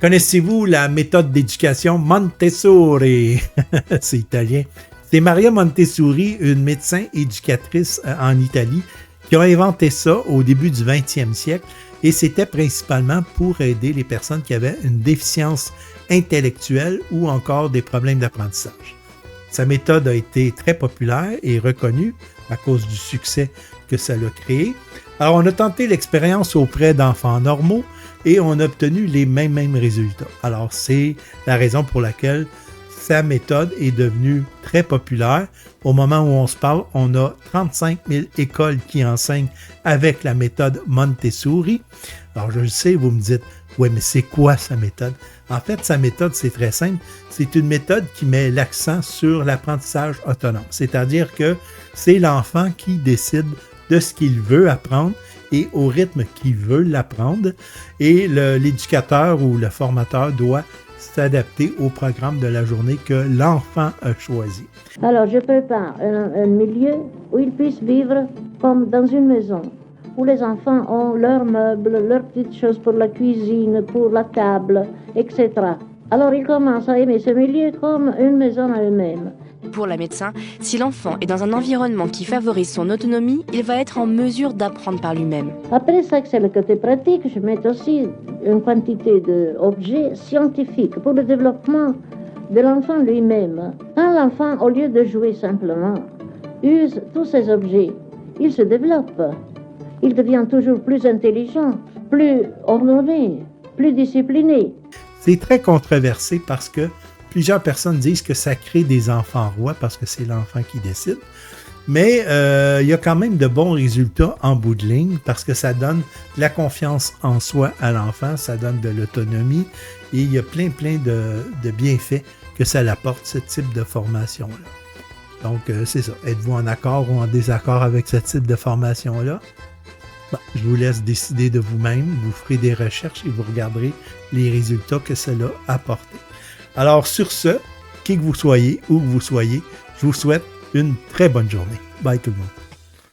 Connaissez-vous la méthode d'éducation Montessori? C'est italien. C'est Maria Montessori, une médecin éducatrice en Italie, qui a inventé ça au début du 20e siècle et c'était principalement pour aider les personnes qui avaient une déficience intellectuelle ou encore des problèmes d'apprentissage. Sa méthode a été très populaire et reconnue à cause du succès que ça l'a créé. Alors, on a tenté l'expérience auprès d'enfants normaux et on a obtenu les mêmes résultats. Alors, c'est la raison pour laquelle sa méthode est devenue très populaire. Au moment où on se parle, on a 35 000 écoles qui enseignent avec la méthode Montessori. Alors, je le sais, vous me dites, oui, mais c'est quoi sa méthode? En fait, sa méthode, c'est très simple. C'est une méthode qui met l'accent sur l'apprentissage autonome. C'est-à-dire que c'est l'enfant qui décide de ce qu'il veut apprendre et au rythme qu'il veut l'apprendre. Et l'éducateur ou le formateur doit s'adapter au programme de la journée que l'enfant a choisi. Alors, je prépare un milieu où ils puissent vivre comme dans une maison, où les enfants ont leurs meubles, leurs petites choses pour la cuisine, pour la table, etc. Alors, ils commencent à aimer ce milieu comme une maison à eux-mêmes. Pour la médecin, si l'enfant est dans un environnement qui favorise son autonomie, il va être en mesure d'apprendre par lui-même. Après ça, c'est le côté pratique, je mets aussi une quantité d'objets scientifiques pour le développement de l'enfant lui-même. Quand l'enfant, au lieu de jouer simplement, use tous ces objets, il se développe. Il devient toujours plus intelligent, plus ordonné, plus discipliné. C'est très controversé parce que plusieurs personnes disent que ça crée des enfants rois parce que c'est l'enfant qui décide. Mais il y a quand même de bons résultats en bout de ligne parce que ça donne de la confiance en soi à l'enfant, ça donne de l'autonomie et il y a plein de bienfaits que ça l'apporte, ce type de formation-là. Donc, c'est ça. Êtes-vous en accord ou en désaccord avec ce type de formation-là? Bon, je vous laisse décider de vous-même. Vous ferez des recherches et vous regarderez les résultats que cela a apporté. Alors, sur ce, qui que vous soyez, où que vous soyez, je vous souhaite une très bonne journée. Bye tout le monde.